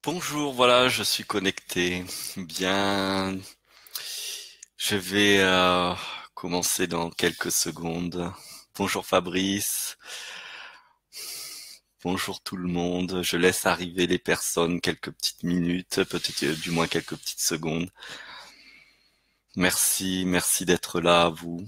Bonjour, voilà, je suis connecté. Bien, je vais commencer dans quelques secondes. Bonjour Fabrice, bonjour tout le monde. Je laisse arriver les personnes quelques petites minutes, peut-être du moins quelques petites secondes. Merci d'être là à vous.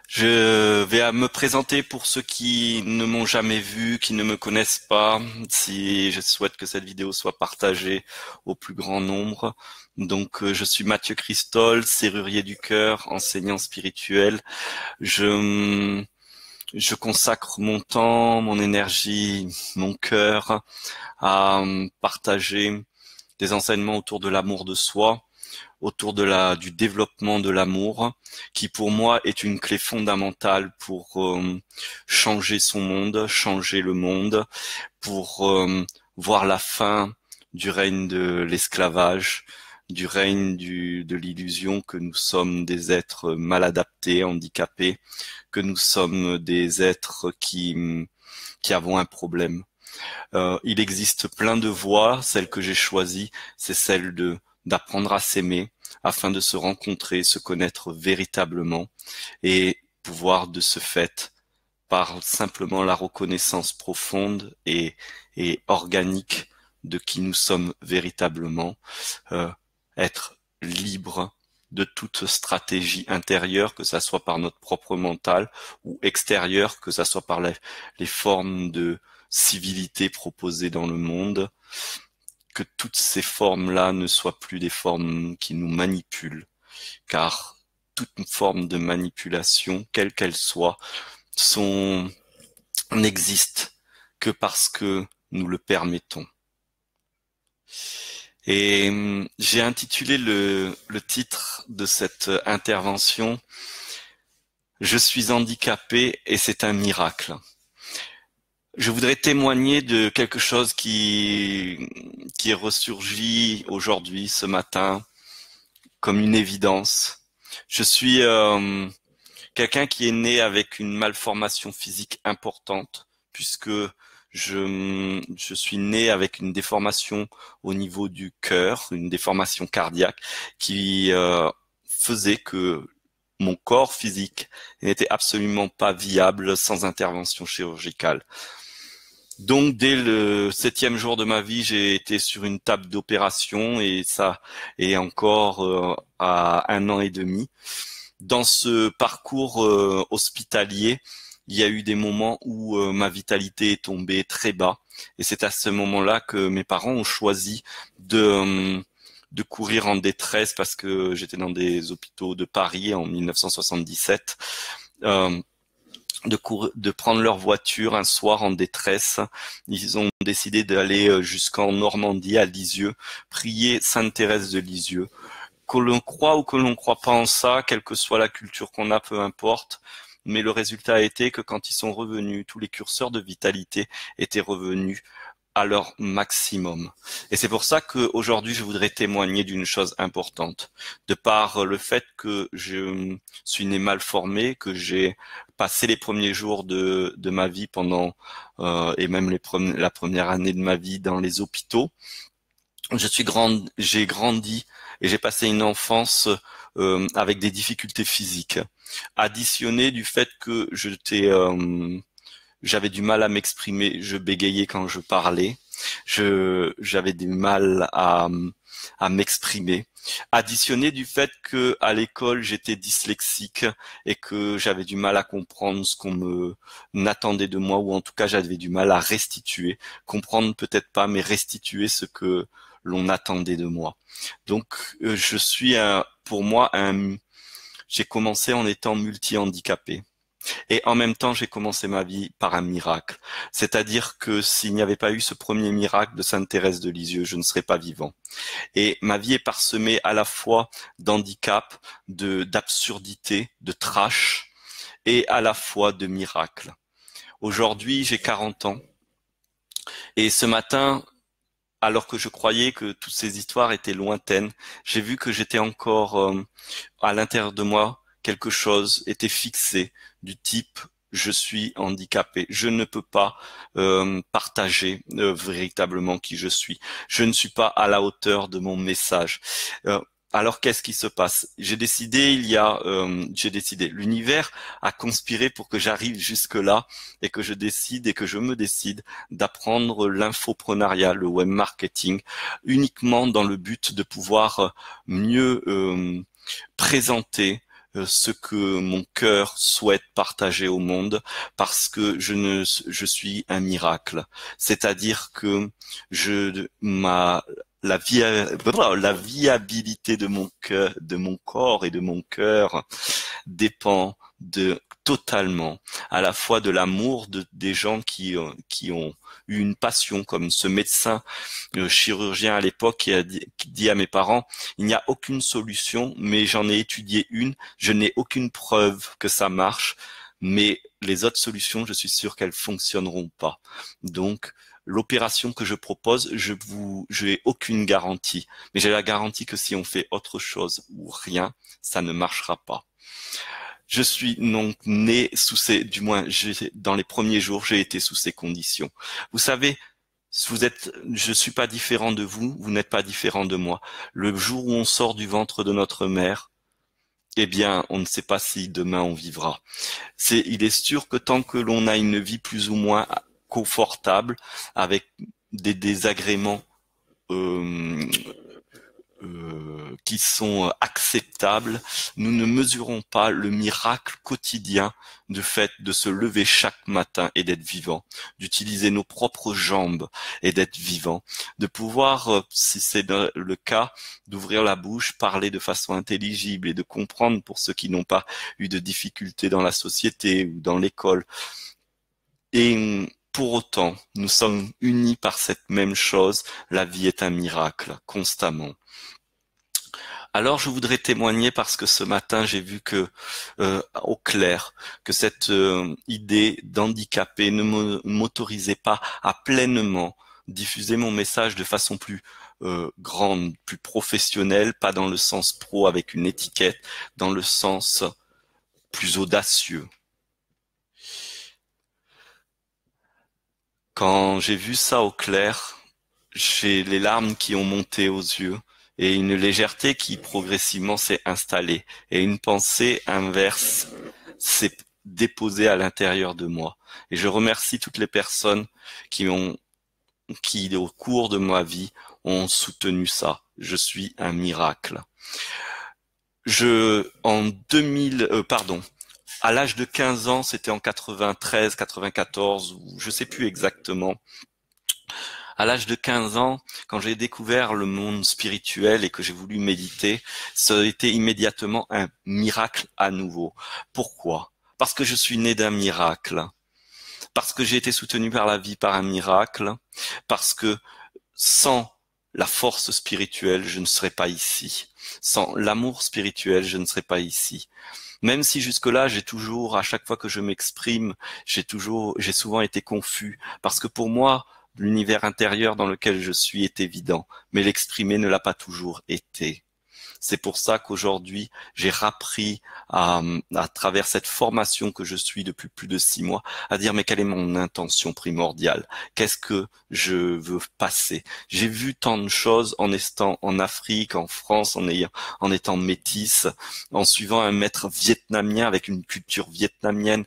Je vais me présenter pour ceux qui ne m'ont jamais vu, qui ne me connaissent pas. Si je souhaite que cette vidéo soit partagée au plus grand nombre. Donc, je suis Mathieu Christol, serrurier du cœur, enseignant spirituel. Je, je consacre mon temps, mon énergie, mon cœur à partager des enseignements autour de l'amour de soi, autour du développement de l'amour, qui pour moi est une clé fondamentale pour changer son monde, changer le monde, pour voir la fin du règne de l'esclavage, du règne de l'illusion que nous sommes des êtres mal adaptés, handicapés, que nous sommes des êtres qui avons un problème. Il existe plein de voies. Celle que j'ai choisie, c'est celle d'apprendre à s'aimer afin de se rencontrer, se connaître véritablement et pouvoir de ce fait, par simplement la reconnaissance profonde et organique de qui nous sommes véritablement, euh, être libre de toute stratégie intérieure, que ça soit par notre propre mental ou extérieure, que ça soit par les formes de civilité proposées dans le monde, que toutes ces formes-là ne soient plus des formes qui nous manipulent, car toute forme de manipulation, quelle qu'elle soit, n'existe que parce que nous le permettons. Et j'ai intitulé le titre de cette intervention « Je suis handicapé et c'est un miracle ». Je voudrais témoigner de quelque chose qui est ressurgi aujourd'hui, ce matin, comme une évidence. Je suis quelqu'un qui est né avec une malformation physique importante, puisque je suis né avec une déformation au niveau du cœur, une déformation cardiaque, qui faisait que mon corps physique n'était absolument pas viable sans intervention chirurgicale. Donc, dès le 7e jour de ma vie, j'ai été sur une table d'opération et ça est encore à 1 an et demi. Dans ce parcours hospitalier, il y a eu des moments où ma vitalité est tombée très bas. Et c'est à ce moment-là que mes parents ont choisi de courir en détresse parce que j'étais dans des hôpitaux de Paris en 1977. De prendre leur voiture un soir en détresse. Ils ont décidé d'aller jusqu'en Normandie, à Lisieux, prier Sainte Thérèse de Lisieux. Que l'on croit ou que l'on ne croit pas en ça, quelle que soit la culture qu'on a, peu importe. Mais le résultat a été que quand ils sont revenus, tous les curseurs de vitalité étaient revenus à leur maximum. Et c'est pour ça qu'aujourd'hui, je voudrais témoigner d'une chose importante. De par le fait que je suis né mal formé, que j'ai passé les premiers jours de ma vie et même la première année de ma vie dans les hôpitaux, j'ai grandi et j'ai passé une enfance avec des difficultés physiques, additionné du fait que j'avais du mal à m'exprimer, je bégayais quand je parlais, j'avais du mal à m'exprimer. Additionné du fait que à l'école j'étais dyslexique et que j'avais du mal à comprendre ce qu'on me attendait de moi, ou en tout cas j'avais du mal à restituer, comprendre peut-être pas, mais restituer ce que l'on attendait de moi. Donc je suis pour moi j'ai commencé en étant multi-handicapé. Et en même temps, j'ai commencé ma vie par un miracle. C'est-à-dire que s'il n'y avait pas eu ce premier miracle de Sainte Thérèse de Lisieux, je ne serais pas vivant. Et ma vie est parsemée à la fois d'handicap, d'absurdité, de trash, et à la fois de miracles. Aujourd'hui, j'ai 40 ans. Et ce matin, alors que je croyais que toutes ces histoires étaient lointaines, j'ai vu que j'étais encore à l'intérieur de moi, quelque chose était fixé du type je suis handicapé. Je ne peux pas partager véritablement qui je suis. Je ne suis pas à la hauteur de mon message. Euh, alors qu'est-ce qui se passe? J'ai décidé, l'univers a conspiré pour que j'arrive jusque-là et que je décide et que je me décide d'apprendre l'infoprenariat, le web marketing, uniquement dans le but de pouvoir mieux présenter ce que mon cœur souhaite partager au monde, parce que je suis un miracle. C'est-à-dire que la viabilité de mon corps et de mon cœur dépend totalement à la fois de l'amour des gens qui ont eu une passion, comme ce médecin chirurgien à l'époque qui dit à mes parents: il n'y a aucune solution, mais j'en ai étudié une, je n'ai aucune preuve que ça marche, mais les autres solutions, je suis sûr qu'elles fonctionneront pas. Donc l'opération que je propose, je n'ai aucune garantie, mais j'ai la garantie que si on fait autre chose ou rien, ça ne marchera pas. Je suis donc né dans les premiers jours, j'ai été sous ces conditions. Vous savez, je suis pas différent de vous, vous n'êtes pas différent de moi. Le jour où on sort du ventre de notre mère, eh bien, on ne sait pas si demain on vivra. Il est sûr que tant que l'on a une vie plus ou moins confortable, avec des désagréments euh, qui sont acceptables, nous ne mesurons pas le miracle quotidien du fait de se lever chaque matin et d'être vivant, d'utiliser nos propres jambes et d'être vivant, de pouvoir, si c'est le cas, d'ouvrir la bouche, parler de façon intelligible et de comprendre pour ceux qui n'ont pas eu de difficultés dans la société ou dans l'école. Et pour autant, nous sommes unis par cette même chose, la vie est un miracle, constamment. Alors je voudrais témoigner parce que ce matin j'ai vu que au clair que cette idée d'handicapé ne m'autorisait pas à pleinement diffuser mon message de façon plus grande, plus professionnelle, pas dans le sens pro avec une étiquette, dans le sens plus audacieux. Quand j'ai vu ça au clair, j'ai les larmes qui ont monté aux yeux et une légèreté qui progressivement s'est installée et une pensée inverse s'est déposée à l'intérieur de moi. Et je remercie toutes les personnes qui au cours de ma vie ont soutenu ça. Je suis un miracle. À l'âge de 15 ans, c'était en 93, 94, ou je sais plus exactement. À l'âge de 15 ans, quand j'ai découvert le monde spirituel et que j'ai voulu méditer, ça a été immédiatement un miracle à nouveau. Pourquoi? Parce que je suis né d'un miracle. Parce que j'ai été soutenu par la vie par un miracle. Parce que sans la force spirituelle, je ne serais pas ici. Sans l'amour spirituel, je ne serais pas ici. Même si jusque-là, à chaque fois que je m'exprime, j'ai souvent été confus. Parce que pour moi, l'univers intérieur dans lequel je suis est évident, mais l'exprimer ne l'a pas toujours été. C'est pour ça qu'aujourd'hui, j'ai appris à travers cette formation que je suis depuis plus de 6 mois, à dire mais quelle est mon intention primordiale? Qu'est-ce que je veux passer? J'ai vu tant de choses en étant en Afrique, en France, en étant métisse, en suivant un maître vietnamien avec une culture vietnamienne.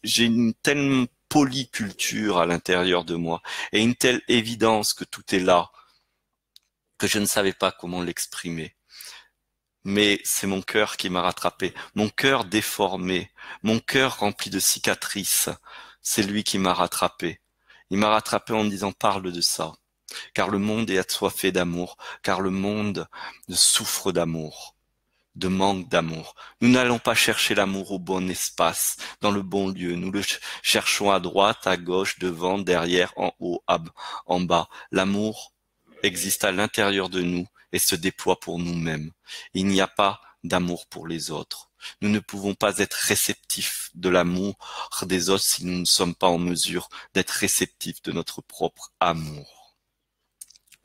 J'ai une telle polyculture à l'intérieur de moi et une telle évidence que tout est là que je ne savais pas comment l'exprimer. Mais c'est mon cœur qui m'a rattrapé, mon cœur déformé, mon cœur rempli de cicatrices, c'est lui qui m'a rattrapé. Il m'a rattrapé en me disant parle de ça, car le monde est assoiffé d'amour, car le monde souffre d'amour, de manque d'amour. Nous n'allons pas chercher l'amour au bon espace, dans le bon lieu, nous le cherchons à droite, à gauche, devant, derrière, en haut, en bas. L'amour existe à l'intérieur de nous et se déploie pour nous-mêmes. Il n'y a pas d'amour pour les autres. Nous ne pouvons pas être réceptifs de l'amour des autres si nous ne sommes pas en mesure d'être réceptifs de notre propre amour.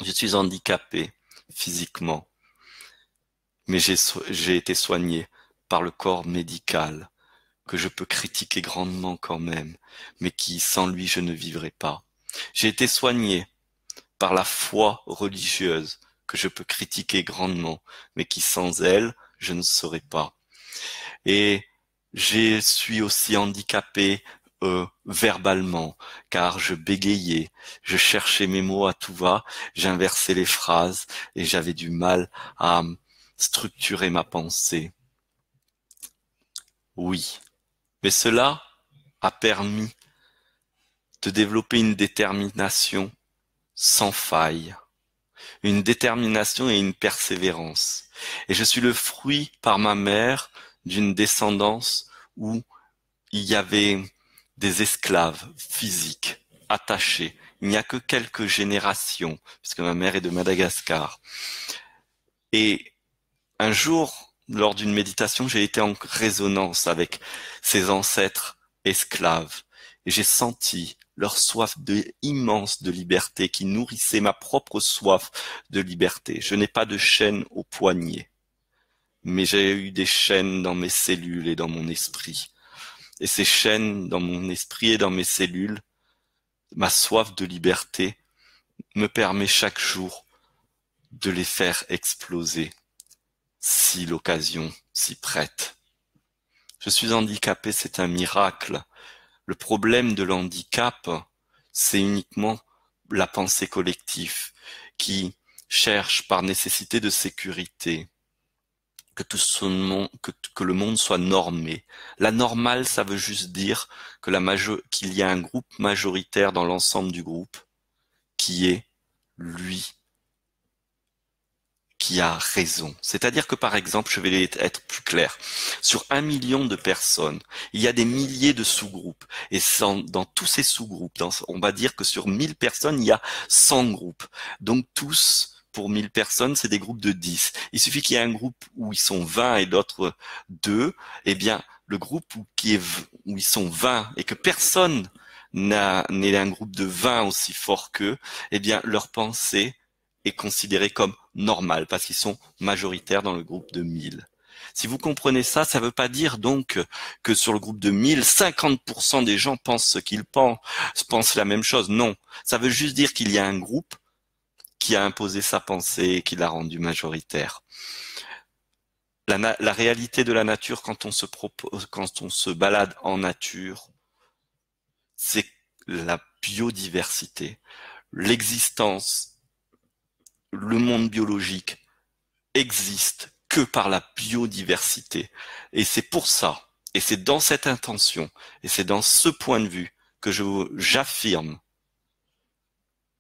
Je suis handicapé physiquement, mais j'ai été soigné par le corps médical. que je peux critiquer grandement quand même, mais qui, sans lui, je ne vivrai pas. J'ai été soigné par la foi religieuse, que je peux critiquer grandement, mais qui, sans elle, je ne serais pas. Et je suis aussi handicapé verbalement, car je bégayais, je cherchais mes mots à tout va, j'inversais les phrases et j'avais du mal à structurer ma pensée. Oui, mais cela a permis de développer une détermination sans faille, une détermination et une persévérance. Et je suis le fruit par ma mère d'une descendance où il y avait des esclaves physiques attachés. Il n'y a que quelques générations, puisque ma mère est de Madagascar. Et un jour, lors d'une méditation, j'ai été en résonance avec ces ancêtres esclaves. Et j'ai senti leur soif immense de liberté qui nourrissait ma propre soif de liberté. Je n'ai pas de chaîne au poignet, mais j'ai eu des chaînes dans mes cellules et dans mon esprit. Et ces chaînes dans mon esprit et dans mes cellules, ma soif de liberté me permet chaque jour de les faire exploser, si l'occasion s'y prête. Je suis handicapé, c'est un miracle. Le problème de l'handicap, c'est uniquement la pensée collective qui cherche par nécessité de sécurité que que le monde soit normé. La normale, ça veut juste dire que qu'il y a un groupe majoritaire dans l'ensemble du groupe qui est lui qui a raison. C'est-à-dire que par exemple, je vais être plus clair, sur 1 million de personnes, il y a des milliers de sous-groupes. Et dans tous ces sous-groupes, on va dire que sur 1000 personnes, il y a 100 groupes. Donc tous, pour 1000 personnes, c'est des groupes de 10. Il suffit qu'il y ait un groupe où ils sont 20 et d'autres 2, eh bien, le groupe où ils sont 20 et que personne n'est un groupe de 20 aussi fort qu'eux, eh bien, leur pensée est considéré comme normal parce qu'ils sont majoritaires dans le groupe de 1000. Si vous comprenez ça, ça ne veut pas dire donc que sur le groupe de 1000, 50% des gens pensent ce qu'ils pensent la même chose. Non, ça veut juste dire qu'il y a un groupe qui a imposé sa pensée et qui l'a rendu majoritaire. La réalité de la nature quand on se balade en nature, c'est la biodiversité, l'existence. Le monde biologique existe que par la biodiversité. Et c'est pour ça, et c'est dans cette intention, et c'est dans ce point de vue que j'affirme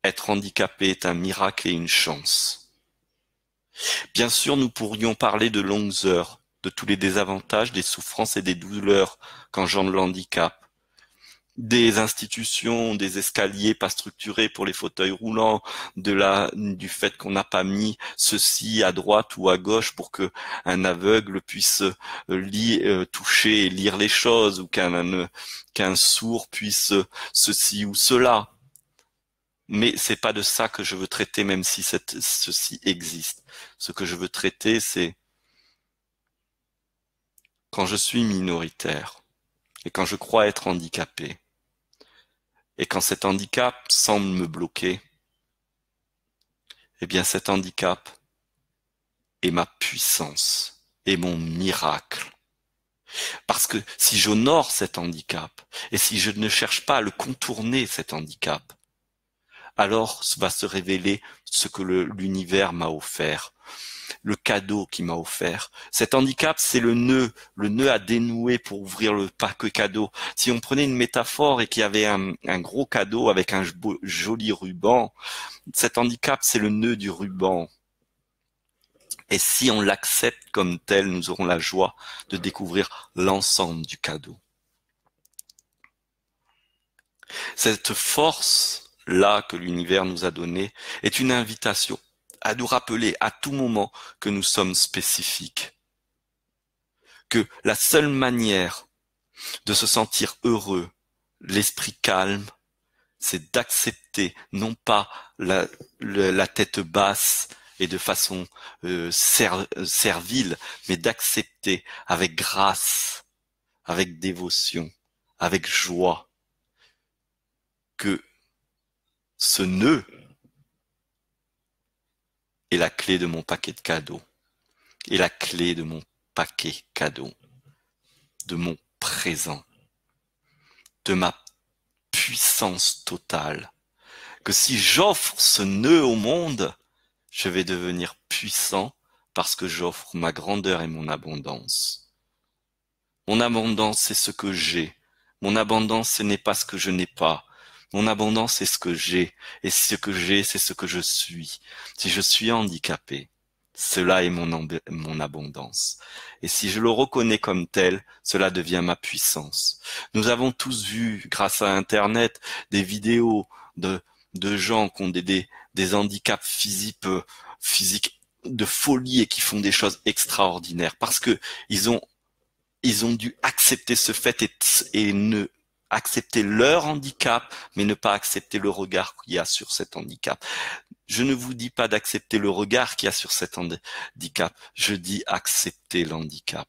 être handicapé est un miracle et une chance. Bien sûr, nous pourrions parler de longues heures, de tous les désavantages, des souffrances et des douleurs qu'engendre le handicap, des institutions, des escaliers pas structurés pour les fauteuils roulants, du fait qu'on n'a pas mis ceci à droite ou à gauche pour que un aveugle puisse toucher et lire les choses, ou qu'un sourd puisse ceci ou cela. Mais c'est pas de ça que je veux traiter, même si ceci existe. Ce que je veux traiter, c'est quand je suis minoritaire et quand je crois être handicapé. Et quand cet handicap semble me bloquer, eh bien cet handicap est ma puissance, est mon miracle. Parce que si j'honore cet handicap, et si je ne cherche pas à le contourner, cet handicap, alors va se révéler ce que l'univers m'a offert, le cadeau qu'il m'a offert. Cet handicap, c'est le nœud à dénouer pour ouvrir le paquet cadeau. Si on prenait une métaphore et qu'il y avait un gros cadeau avec un joli ruban, cet handicap, c'est le nœud du ruban. Et si on l'accepte comme tel, nous aurons la joie de découvrir l'ensemble du cadeau. Cette force-là que l'univers nous a donnée est une invitation à nous rappeler à tout moment que nous sommes spécifiques. Que la seule manière de se sentir heureux, l'esprit calme, c'est d'accepter non pas la tête basse et de façon servile, mais d'accepter avec grâce, avec dévotion, avec joie, que ce nœud est la clé de mon paquet de cadeaux, est la clé de mon paquet cadeau, de mon présent, de ma puissance totale, que si j'offre ce nœud au monde, je vais devenir puissant parce que j'offre ma grandeur et mon abondance. Mon abondance, c'est ce que j'ai. Mon abondance, ce n'est pas ce que je n'ai pas. Mon abondance, c'est ce que j'ai. Et ce que j'ai, c'est ce que je suis. Si je suis handicapé, cela est mon abondance. Et si je le reconnais comme tel, cela devient ma puissance. Nous avons tous vu, grâce à Internet, des vidéos de gens qui ont des handicaps physiques de folie et qui font des choses extraordinaires parce que ils ont dû accepter ce fait et ne accepter leur handicap, mais ne pas accepter le regard qu'il y a sur cet handicap. Je ne vous dis pas d'accepter le regard qu'il y a sur cet handicap, je dis accepter l'handicap.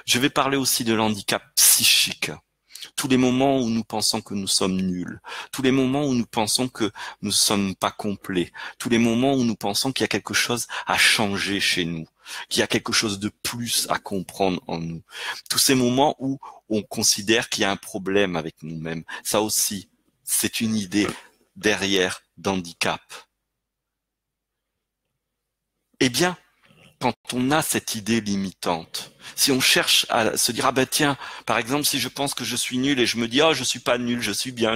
Je vais parler aussi de l'handicap psychique. Tous les moments où nous pensons que nous sommes nuls, tous les moments où nous pensons que nous ne sommes pas complets, tous les moments où nous pensons qu'il y a quelque chose à changer chez nous, qu'il y a quelque chose de plus à comprendre en nous. Tous ces moments où on considère qu'il y a un problème avec nous-mêmes. Ça aussi, c'est une idée derrière d'handicap. Eh bien, quand on a cette idée limitante, si on cherche à se dire, ah ben tiens, par exemple, si je pense que je suis nul et je me dis, oh, je suis pas nul, je suis bien,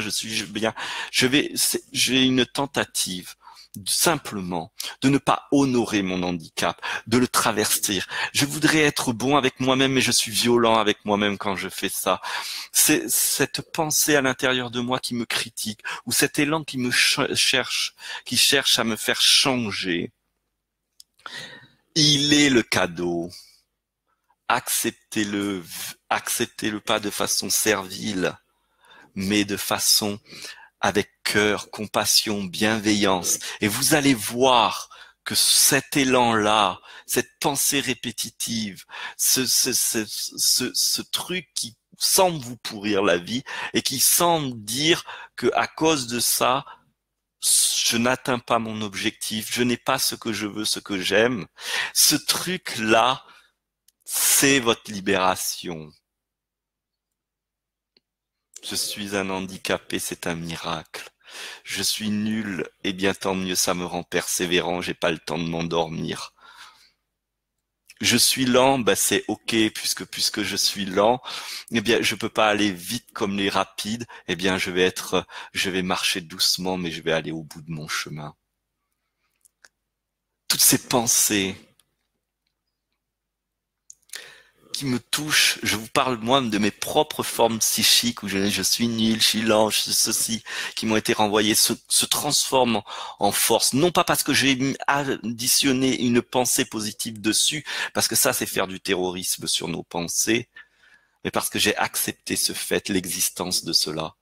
j'ai une tentative simplement de ne pas honorer mon handicap, de le traverser. Je voudrais être bon avec moi-même, mais je suis violent avec moi-même quand je fais ça. C'est cette pensée à l'intérieur de moi qui me critique, ou cet élan qui qui cherche à me faire changer. Il est le cadeau. Acceptez-le pas de façon servile, mais de façon avec cœur, compassion, bienveillance. Et vous allez voir que cet élan-là, cette pensée répétitive, ce truc qui semble vous pourrir la vie et qui semble dire que à cause de ça, je n'atteins pas mon objectif, je n'ai pas ce que je veux, ce que j'aime. Ce truc-là, c'est votre libération. Je suis un handicapé, c'est un miracle. Je suis nul, eh bien tant mieux, ça me rend persévérant, j'ai pas le temps de m'endormir. Je suis lent, bah c'est ok, puisque je suis lent, eh bien je peux pas aller vite comme les rapides, eh bien je vais marcher doucement, mais je vais aller au bout de mon chemin. Toutes ces pensées qui me touchent, je vous parle moi de mes propres formes psychiques où je suis nul, je suis lent, je suis ceci, qui m'ont été renvoyées, se transforment en force. Non pas parce que j'ai additionné une pensée positive dessus, parce que ça c'est faire du terrorisme sur nos pensées, mais parce que j'ai accepté ce fait, l'existence de cela.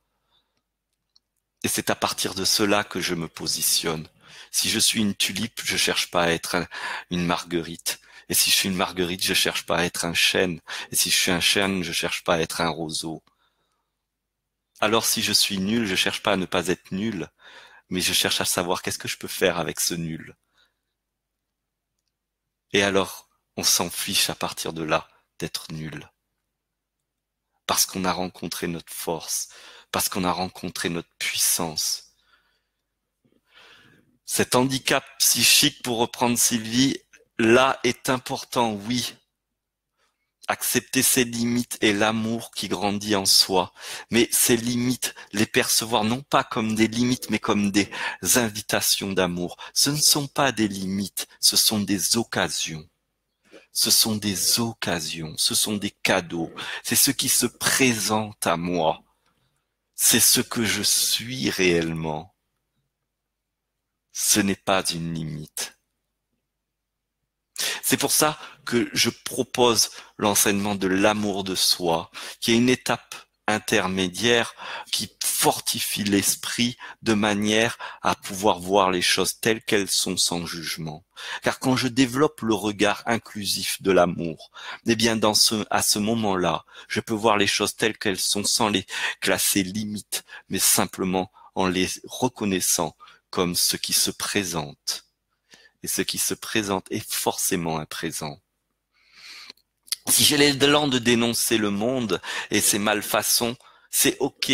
Et c'est à partir de cela que je me positionne. Si je suis une tulipe, je cherche pas à être une marguerite. Et si je suis une marguerite, je cherche pas à être un chêne. Et si je suis un chêne, je cherche pas à être un roseau. Alors si je suis nul, je cherche pas à ne pas être nul, mais je cherche à savoir qu'est-ce que je peux faire avec ce nul. Et alors, on s'en fiche à partir de là d'être nul. Parce qu'on a rencontré notre force, parce qu'on a rencontré notre puissance. Cet handicap psychique, pour reprendre Sylvie, là est important, oui. Accepter ses limites et l'amour qui grandit en soi. Mais ces limites, les percevoir non pas comme des limites, mais comme des invitations d'amour. Ce ne sont pas des limites, ce sont des occasions. Ce sont des occasions, ce sont des cadeaux. C'est ce qui se présente à moi. C'est ce que je suis réellement. Ce n'est pas une limite. C'est pour ça que je propose l'enseignement de l'amour de soi, qui est une étape intermédiaire qui fortifie l'esprit de manière à pouvoir voir les choses telles qu'elles sont sans jugement. Car quand je développe le regard inclusif de l'amour, eh bien à ce moment-là, je peux voir les choses telles qu'elles sont sans les classer limites, mais simplement en les reconnaissant comme ce qui se présente. Et ce qui se présente est forcément un présent. Si j'ai l'élan de dénoncer le monde et ses malfaçons, c'est ok.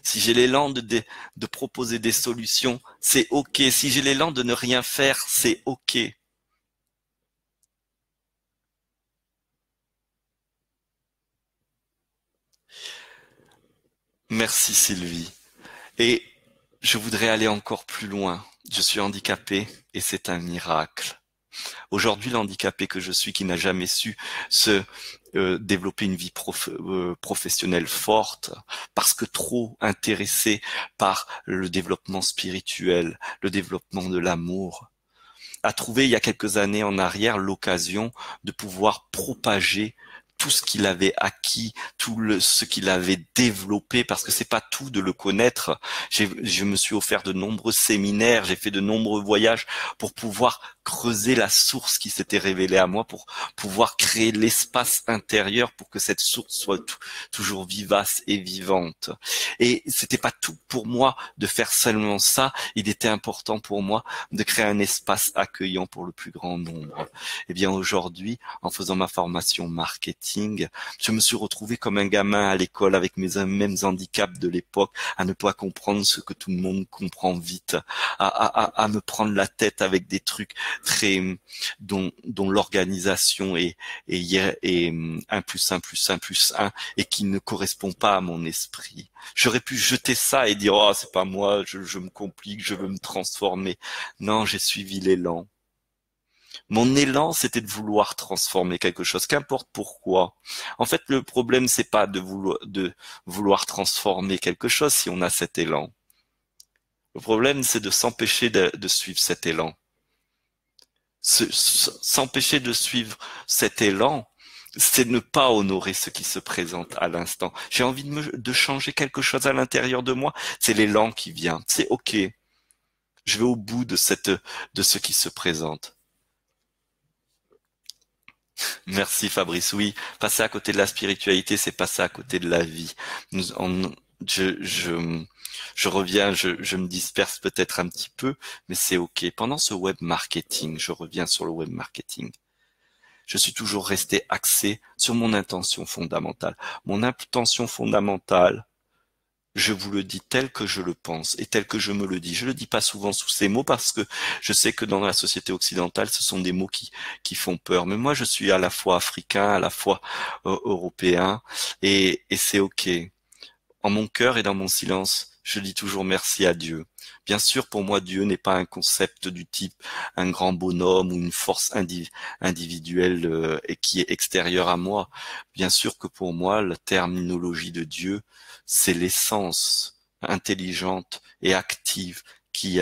Si j'ai l'élan de proposer des solutions, c'est ok. Si j'ai l'élan de ne rien faire, c'est ok. Merci Sylvie. Et je voudrais aller encore plus loin. Je suis handicapé et c'est un miracle. Aujourd'hui, l'handicapé que je suis, qui n'a jamais su se développer une vie professionnelle forte, parce que trop intéressé par le développement spirituel, le développement de l'amour, a trouvé il y a quelques années en arrière l'occasion de pouvoir propager tout ce qu'il avait acquis, ce qu'il avait développé, parce que c'est pas tout de le connaître. Je me suis offert de nombreux séminaires, j'ai fait de nombreux voyages pour pouvoir creuser la source qui s'était révélée à moi, pour pouvoir créer l'espace intérieur pour que cette source soit toujours vivace et vivante. Et c'était pas tout pour moi de faire seulement ça, il était important pour moi de créer un espace accueillant pour le plus grand nombre. Eh bien aujourd'hui, en faisant ma formation marketing, je me suis retrouvé comme un gamin à l'école avec mes mêmes handicaps de l'époque, à ne pas comprendre ce que tout le monde comprend vite, à me prendre la tête avec des trucs très dont l'organisation est 1 plus 1 plus 1 plus 1 et qui ne correspond pas à mon esprit. J'aurais pu jeter ça et dire oh c'est pas moi, je me complique, je veux me transformer. Non, j'ai suivi l'élan. Mon élan, c'était de vouloir transformer quelque chose, qu'importe pourquoi. En fait, le problème, c'est pas de vouloir transformer quelque chose si on a cet élan. Le problème, c'est de s'empêcher de suivre cet élan. S'empêcher de suivre cet élan, c'est ne pas honorer ce qui se présente à l'instant. J'ai envie de changer quelque chose à l'intérieur de moi, c'est l'élan qui vient. C'est ok. Je vais au bout de ce qui se présente. Merci Fabrice. Oui, passer à côté de la spiritualité, c'est passer à côté de la vie. Je, je, je reviens, je me disperse peut-être un petit peu, mais c'est ok. Pendant ce web marketing, je reviens sur le web marketing. Je suis toujours resté axé sur mon intention fondamentale. Mon intention fondamentale, je vous le dis tel que je le pense et tel que je me le dis. Je le dis pas souvent sous ces mots parce que je sais que dans la société occidentale, ce sont des mots qui font peur. Mais moi, je suis à la fois africain, à la fois européen et c'est ok. En mon cœur et dans mon silence, je dis toujours merci à Dieu. Bien sûr, pour moi, Dieu n'est pas un concept du type un grand bonhomme ou une force individuelle et qui est extérieure à moi. Bien sûr que pour moi, la terminologie de Dieu, c'est l'essence intelligente et active qui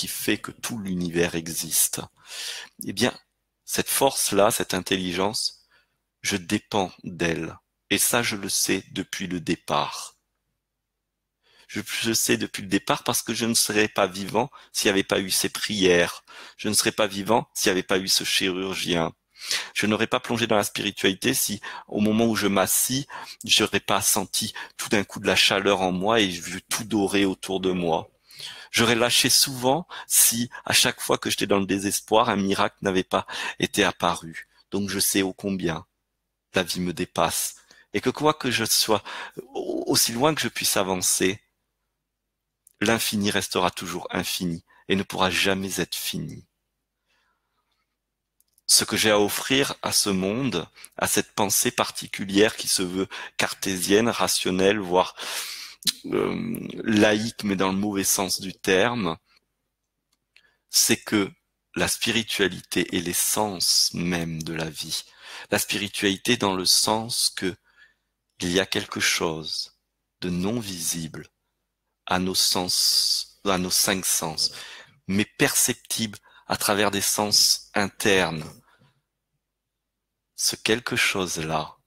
fait que tout l'univers existe. Eh bien, cette force-là, cette intelligence, je dépends d'elle. Et ça, je le sais depuis le départ. Je sais depuis le départ parce que je ne serais pas vivant s'il n'y avait pas eu ces prières. Je ne serais pas vivant s'il n'y avait pas eu ce chirurgien. Je n'aurais pas plongé dans la spiritualité si, au moment où je m'assis, je n'aurais pas senti tout d'un coup de la chaleur en moi et vu tout doré autour de moi. J'aurais lâché souvent si, à chaque fois que j'étais dans le désespoir, un miracle n'avait pas été apparu. Donc je sais ô combien la vie me dépasse. Et que quoi que je sois, aussi loin que je puisse avancer, l'infini restera toujours infini et ne pourra jamais être fini. Ce que j'ai à offrir à ce monde, à cette pensée particulière qui se veut cartésienne, rationnelle, voire laïque, mais dans le mauvais sens du terme, c'est que la spiritualité est l'essence même de la vie. La spiritualité dans le sens que il y a quelque chose de non visible à nos sens, à nos 5 sens, mais perceptible à travers des sens internes. Ce quelque chose-là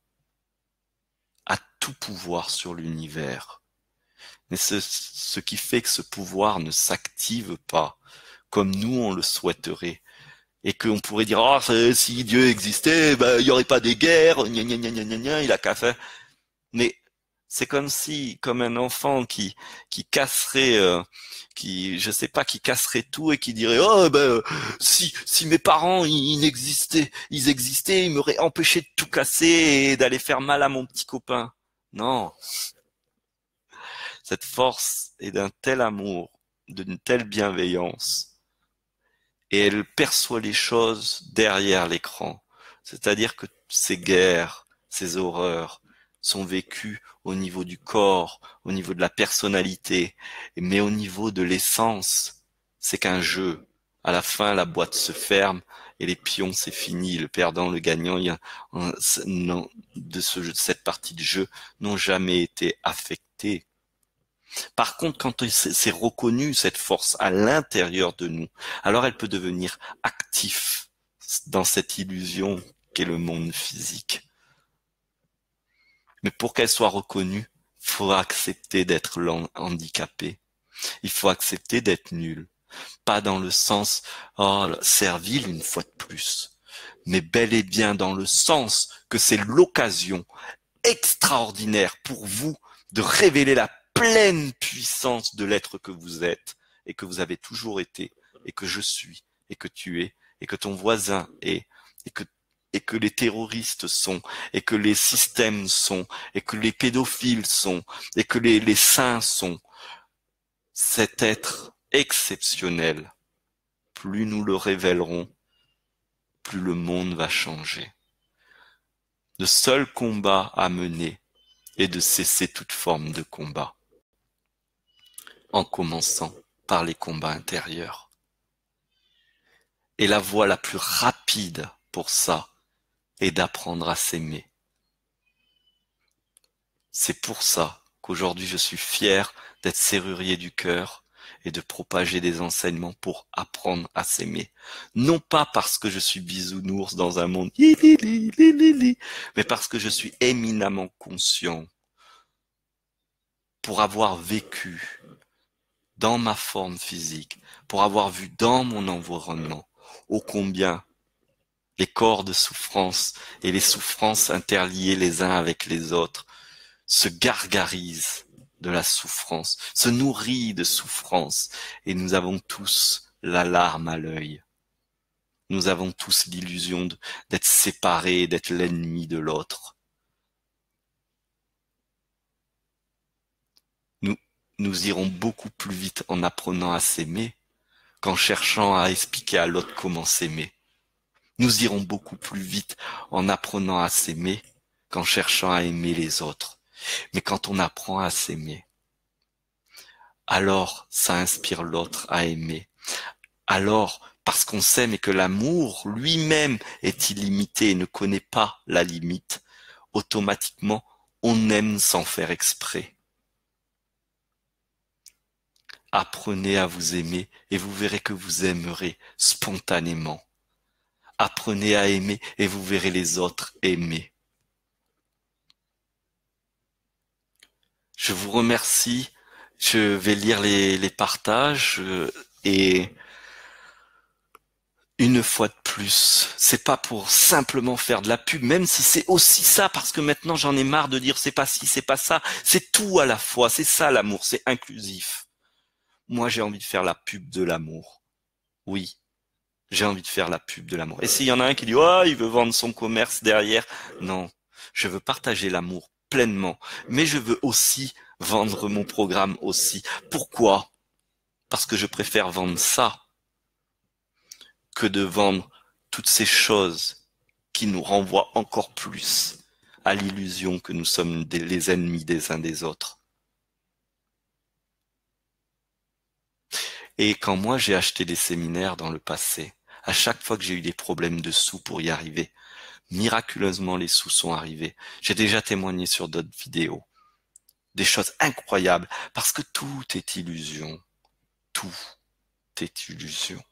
a tout pouvoir sur l'univers. Mais ce qui fait que ce pouvoir ne s'active pas comme nous on le souhaiterait, et qu'on pourrait dire ah si Dieu existait, ben il y aurait pas des guerres, gna gna gna gna gna gna, il a qu'à faire. Mais c'est comme si, comme un enfant qui casserait, qui je sais pas, qui casserait tout et qui dirait oh ben si mes parents ils existaient, ils m'auraient empêché de tout casser et d'aller faire mal à mon petit copain. Non, cette force est d'un tel amour, d'une telle bienveillance, et elle perçoit les choses derrière l'écran. C'est-à-dire que ces guerres, ces horreurs sont vécues au niveau du corps, au niveau de la personnalité, mais au niveau de l'essence, c'est qu'un jeu. À la fin, la boîte se ferme et les pions, c'est fini. Le perdant, le gagnant, non, de cette partie de jeu n'ont jamais été affectés. Par contre, quand c'est reconnu cette force à l'intérieur de nous, alors elle peut devenir active dans cette illusion qu'est le monde physique. Mais pour qu'elle soit reconnue, il faut accepter d'être handicapé. Il faut accepter d'être nul. Pas dans le sens oh servile une fois de plus, mais bel et bien dans le sens que c'est l'occasion extraordinaire pour vous de révéler la pleine puissance de l'être que vous êtes et que vous avez toujours été et que je suis et que tu es et que ton voisin est et que les terroristes sont et que les systèmes sont et que les pédophiles sont et que les saints sont. Cet être exceptionnel, plus nous le révélerons, plus le monde va changer. Le seul combat à mener est de cesser toute forme de combat, en commençant par les combats intérieurs. Et la voie la plus rapide pour ça est d'apprendre à s'aimer. C'est pour ça qu'aujourd'hui je suis fier d'être serrurier du cœur et de propager des enseignements pour apprendre à s'aimer. Non pas parce que je suis bisounours dans un monde mais parce que je suis éminemment conscient pour avoir vécu dans ma forme physique, pour avoir vu dans mon environnement ô combien les corps de souffrance et les souffrances interliées les uns avec les autres se gargarisent de la souffrance, se nourrit de souffrance, et nous avons tous la larme à l'œil. Nous avons tous l'illusion d'être séparés, d'être l'ennemi de l'autre. Nous, nous irons beaucoup plus vite en apprenant à s'aimer qu'en cherchant à expliquer à l'autre comment s'aimer. Nous irons beaucoup plus vite en apprenant à s'aimer qu'en cherchant à aimer les autres. Mais quand on apprend à s'aimer, alors ça inspire l'autre à aimer. Alors, parce qu'on s'aime et que l'amour lui-même est illimité et ne connaît pas la limite, automatiquement, on aime sans faire exprès. Apprenez à vous aimer et vous verrez que vous aimerez spontanément. Apprenez à aimer et vous verrez les autres aimer. Je vous remercie. Je vais lire les partages et une fois de plus, c'est pas pour simplement faire de la pub, même si c'est aussi ça, parce que maintenant j'en ai marre de dire c'est pas ci, c'est pas ça, c'est tout à la fois, c'est ça l'amour, c'est inclusif. Moi j'ai envie de faire la pub de l'amour. Oui, j'ai envie de faire la pub de l'amour. Et s'il y en a un qui dit oh, il veut vendre son commerce derrière, non, je veux partager l'amour pleinement, mais je veux aussi vendre mon programme aussi. Pourquoi? Parce que je préfère vendre ça que de vendre toutes ces choses qui nous renvoient encore plus à l'illusion que nous sommes les ennemis des uns des autres. Et quand moi j'ai acheté des séminaires dans le passé, à chaque fois que j'ai eu des problèmes de sous pour y arriver, miraculeusement les sous sont arrivés. J'ai déjà témoigné sur d'autres vidéos. Des choses incroyables, parce que tout est illusion. Tout est illusion.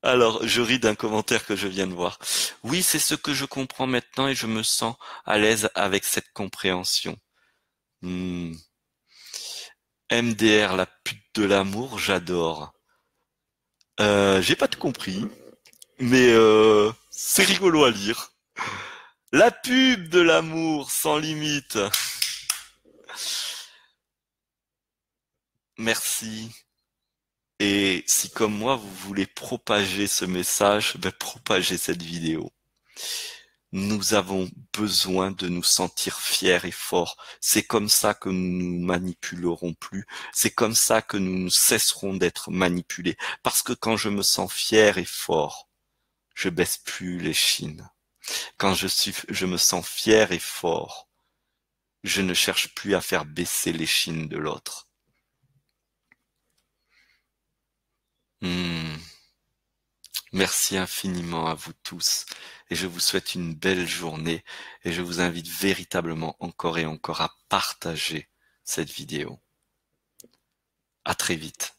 Alors, je ris d'un commentaire que je viens de voir. Oui, c'est ce que je comprends maintenant et je me sens à l'aise avec cette compréhension. Hmm. MDR, la pute de l'amour, j'adore. J'ai pas tout compris, mais c'est rigolo à lire. La pub de l'amour sans limite. Merci. Et si comme moi vous voulez propager ce message, ben propagez cette vidéo. Nous avons besoin de nous sentir fiers et forts. C'est comme ça que nous nous manipulerons plus. C'est comme ça que nous cesserons d'être manipulés. Parce que quand je me sens fier et fort, je baisse plus les chines. Quand je me sens fier et fort, je ne cherche plus à faire baisser les chines de l'autre. Hmm. Merci infiniment à vous tous et je vous souhaite une belle journée et je vous invite véritablement encore et encore à partager cette vidéo. À très vite.